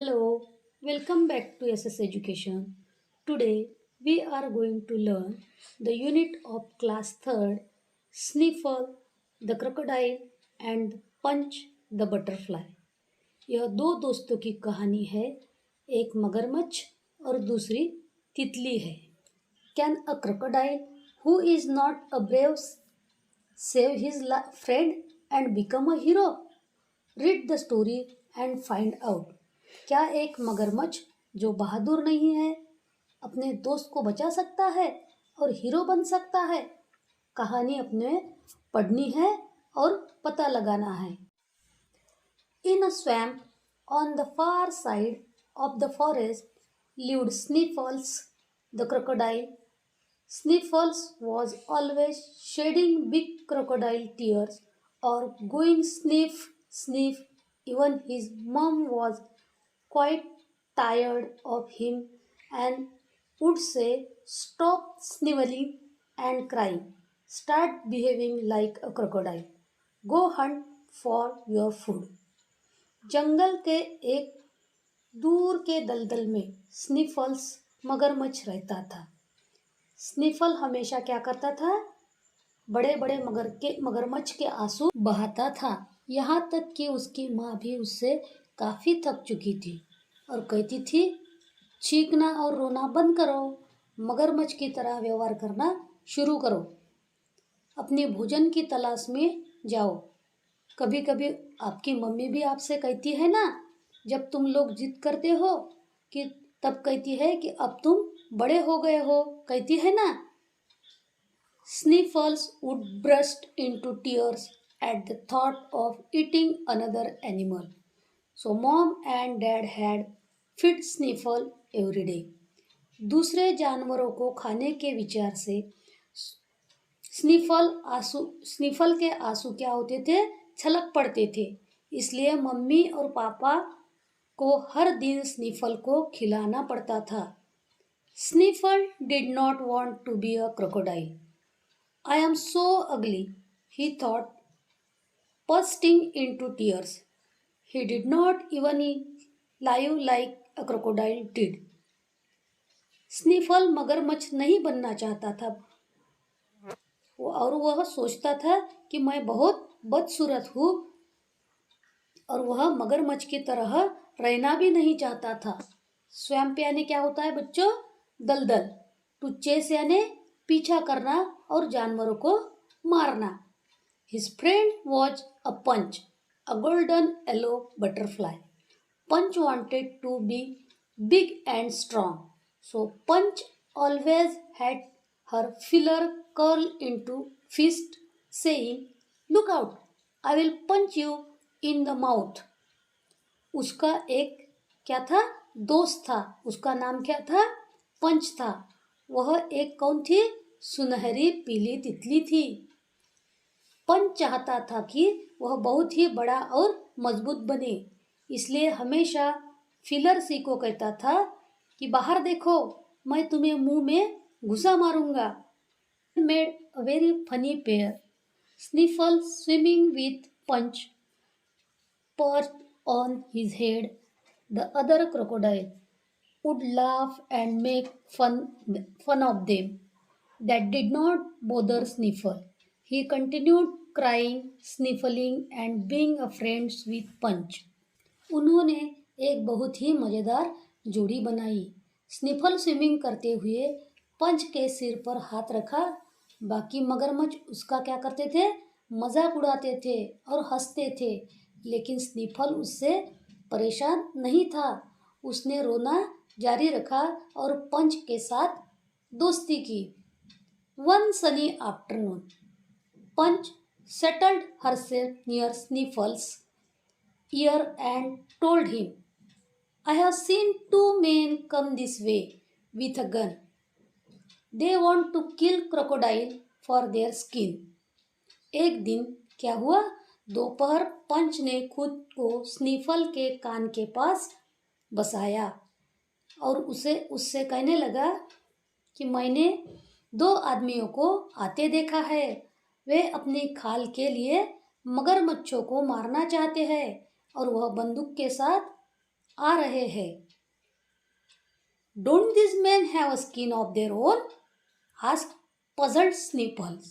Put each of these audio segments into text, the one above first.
Hello, welcome back to SS Education. Today we are going to learn the unit of class 3rd Sniffle the crocodile and Punch the butterfly. यह दो दोस्तों की कहानी है, एक मगरमच्छ और दूसरी तितली है. Can a crocodile who is not a brave save his friend and become a hero? Read the story and find out. क्या एक मगरमच्छ जो बहादुर नहीं है अपने दोस्त को बचा सकता है और हीरो बन सकता है? कहानी अपने पढ़नी है और पता लगाना है. In a swamp on the far side of the forest lived Sniffles the crocodile. Sniffles was always shedding big crocodile tears or going sniff, sniff. Even his mom was quite tired of him and would say, "Stop sniveling and crying. Start behaving like a crocodile. Go hunt for your food." जंगल के एक दूर के दलदल में स्निफल्स मगरमच्छ रहता था. स्निफल हमेशा क्या करता था? बड़े बड़े मगरमच्छ के आंसू बहाता था. यहाँ तक कि उसकी माँ भी उससे काफ़ी थक चुकी थी और कहती थी, चीखना और रोना बंद करो, मगरमच्छ की तरह व्यवहार करना शुरू करो, अपनी भोजन की तलाश में जाओ. कभी कभी आपकी मम्मी भी आपसे कहती है ना, जब तुम लोग जिद करते हो कि तब कहती है कि अब तुम बड़े हो गए हो, कहती है ना. Sniffles would burst into tears at the thought of eating another animal. So mom and dad had fed Sniffle every day. दूसरे जानवरों को खाने के विचार से स्निफल के आंसू क्या होते थे? छलक पड़ते थे. इसलिए मम्मी और पापा को हर दिन स्निफल को खिलाना पड़ता था. Sniffle did not want to be a crocodile. I am so ugly, he thought, bursting into tears. He did not even live like a crocodile did. स्निफल मगरमच्छ नहीं बनना चाहता था और वह सोचता था कि मैं बहुत बदसूरत हूँ और वह मगरमच्छ की तरह रहना भी नहीं चाहता था. स्वैम्प यानी क्या होता है बच्चों? दलदल. टू चेस यानी पीछा करना और जानवरों को मारना. His friend was a Punch, a golden yellow butterfly. Punch wanted to be big and strong, so Punch always had her feeler curl into fist, saying, "Look out, I will punch you in the mouth." उसका एक क्या था? दोस्त था. उसका नाम क्या था? पंच था. वह एक कौन थी? सुनहरी पीली तितली थी. पंच चाहता था कि वह बहुत ही बड़ा और मजबूत बने, इसलिए हमेशा फिलर सी को कहता था कि बाहर देखो, मैं तुम्हें मुंह में घुसा मारूंगा. Made a very funny pair. Sniffle swimming with Punch perched on his head. The other crocodile would laugh and make fun of them. That did not bother Sniffle. He continued crying, sniffling and being a friend with Punch. उन्होंने एक बहुत ही मज़ेदार जोड़ी बनाई. स्निफल swimming करते हुए पंच के सिर पर हाथ रखा. बाकी मगरमच्छ उसका क्या करते थे? मजाक उड़ाते थे और हंसते थे. लेकिन स्निफल उससे परेशान नहीं था. उसने रोना जारी रखा और पंच के साथ दोस्ती की. One sunny afternoon, Punch settled herself near Sniffle's ear and told him, "I have seen two men come this way with a gun. They want to kill crocodile for their skin." एक दिन क्या हुआ? दोपहर पंच ने खुद को स्निफल के कान के पास बसाया और उससे कहने लगा कि मैंने दो आदमियों को आते देखा है. वे अपनी खाल के लिए मगरमच्छों को मारना चाहते हैं और वह बंदूक के साथ आ रहे हैं। Don't these men have a skin of their own? asked puzzled Sniffles.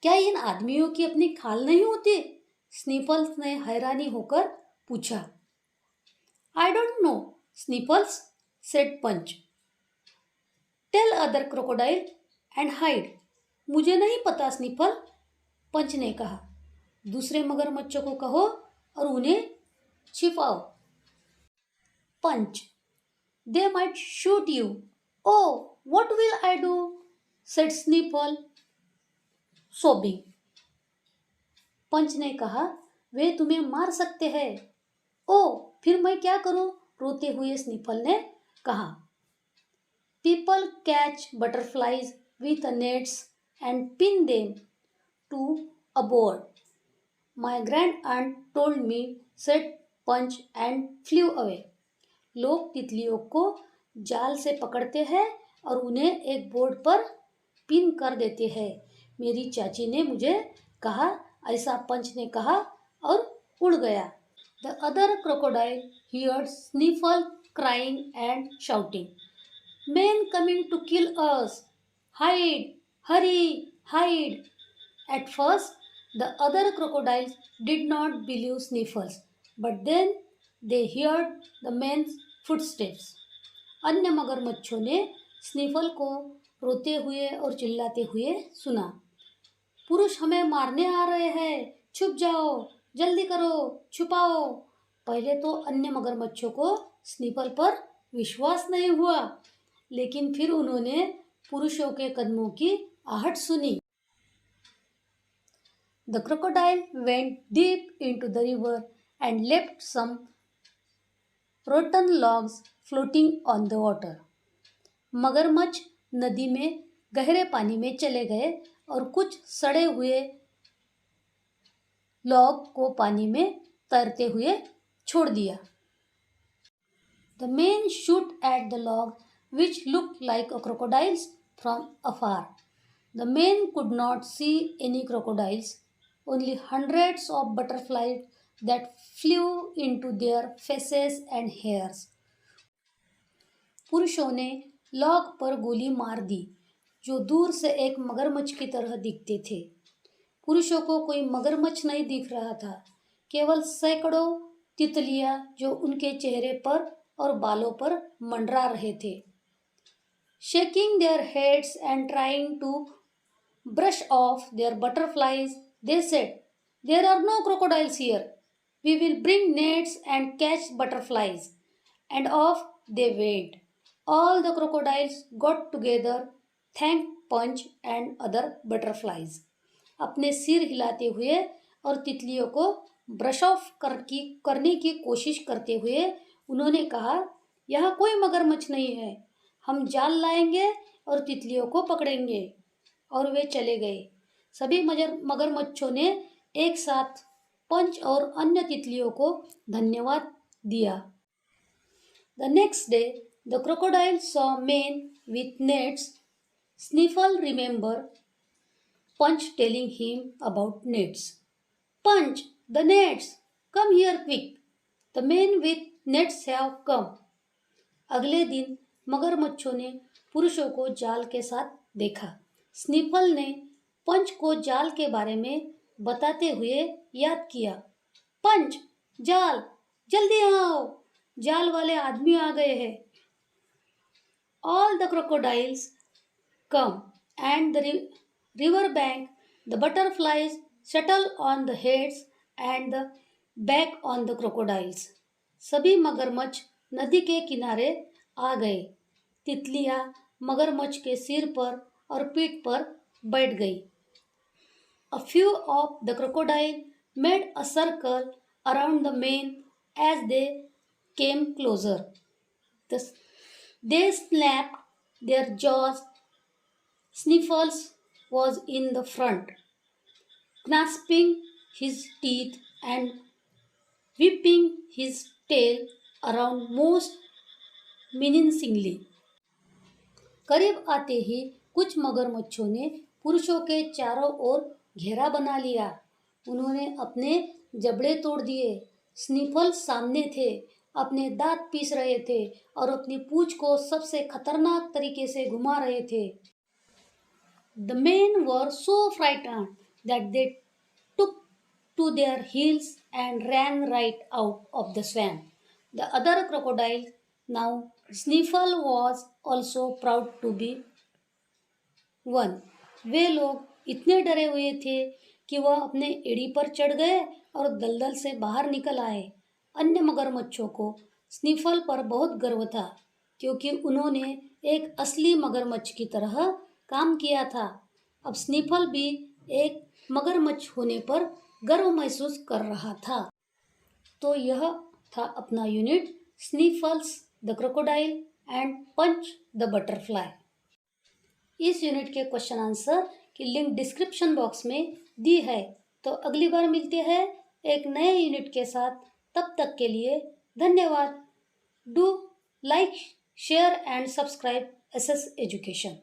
क्या इन आदमियों की अपनी खाल नहीं होती? स्नीपल्स ने हैरानी होकर पूछा। I don't know, Sniffles, said Punch. Tell other crocodile and hide. मुझे नहीं पता स्निफल, पंच ने कहा। दूसरे मगरमच्छों को कहो और उन्हें छिपाओ। पंच, they might shoot you. Oh, what will I do? said Sniffle, sobbing. पंच ने कहा, वे तुम्हें मार सकते हैं। ओ, फिर मैं क्या करूं? रोते हुए स्निफल ने कहा। People catch butterflies with nets and pin them to a board. My grand aunt told me, said Punch and flew away. लोग तितलियों को जाल से पकड़ते हैं और उन्हें एक बोर्ड पर पिन कर देते हैं। मेरी चाची ने मुझे कहा, ऐसा पंच ने कहा और उड़ गया। The other crocodile heard Sniffle crying and shouting, Men coming to kill us! Hide! Hurry! Hide! At first, the other crocodiles did not believe Sniffles, but then they heard the men's footsteps. अन्य मगरमच्छों ने स्निफल को रोते हुए और चिल्लाते हुए सुना। पुरुष हमें मारने आ रहे हैं, छुप जाओ, जल्दी करो, छुपाओ। पहले तो अन्य मगरमच्छों को स्निफल पर विश्वास नहीं हुआ, लेकिन फिर उन्होंने पुरुषों के कदमों की आहट सुनी। The crocodile went deep into the river and left some rotten logs floating on the water. मगरमच्छ नदी में गहरे पानी में चले गए और कुछ सड़े हुए लॉग को पानी में तैरते हुए छोड़ दिया। The men shoot at the log which looked like a crocodiles from afar. The men could not see any crocodiles, only hundreds of butterflies that flew into their faces and hairs. पुरुषों ने log पर गोली मार दी, जो दूर से एक मगरमच्छ की तरह दिखते थे। पुरुषों को कोई मगरमच्छ नहीं दिख रहा था, केवल सैकड़ों तितलियां जो उनके चेहरे पर और बालों पर मंडरा रहे थे। Shaking their heads and trying to brush off their butterflies, they said, There are no crocodiles here. We will bring nets and catch butterflies. And off they went. All the crocodiles got together, thanked Punch and other butterflies. अपने सिर हिलाते हुए और तितलियों को brush off करने की कोशिश करते हुए उन्होंने कहा, यहाँ कोई मगरमच्छ नहीं है, हम जाल लाएंगे और तितलियों को पकड़ेंगे। और वे चले गए। सभी मगरमच्छों ने एक साथ पंच और अन्य तितलियों को धन्यवाद दिया। The next day, the crocodile saw men with nets. Sniffle remembered Punch telling him about nets. Punch, the nets! Come here quick! The men with nets have come. अगले दिन मगरमच्छों ने पुरुषों को जाल के साथ देखा। स्निफल ने पंच को जाल के बारे में बताते हुए याद किया। पंच, जाल, जल्दी आओ, जाल वाले आदमी आ गए हैं। All the crocodiles come and the river bank, the butterflies settle on the heads and the back on the crocodiles. सभी मगरमच्छ नदी के किनारे आ गए। तितलियां मगरमच्छ के सिर पर और पीठ पर बैठ गई। A few of the crocodile made a circle around the men as they came closer. They snapped their jaws. Sniffles was in the front, grasping his teeth and whipping his tail around most menacingly. करीब आते ही कुछ मगरमच्छों ने पुरुषों के चारों ओर घेरा बना लिया। उन्होंने अपने जबड़े तोड़ दिए। स्निफल सामने थे अपने दांत पीस रहे थे और अपनी पूंछ को सबसे खतरनाक तरीके से घुमा रहे थे। The men were so frightened that they took to their heels and ran right out of the swamp. The other crocodile, now Sniffle, was also proud to be one. वे लोग इतने डरे हुए थे कि वह अपने एड़ी पर चढ़ गए और दलदल से बाहर निकल आए। अन्य मगरमच्छों को स्निफल पर बहुत गर्व था क्योंकि उन्होंने एक असली मगरमच्छ की तरह काम किया था। अब स्निफल भी एक मगरमच्छ होने पर गर्व महसूस कर रहा था। तो यह था अपना unit Sniffles the crocodile and Punch the butterfly. इस यूनिट के क्वेश्चन आंसर की लिंक डिस्क्रिप्शन बॉक्स में दी है। तो अगली बार मिलते हैं एक नए यूनिट के साथ। तब तक के लिए धन्यवाद। Do like, share and subscribe SS education.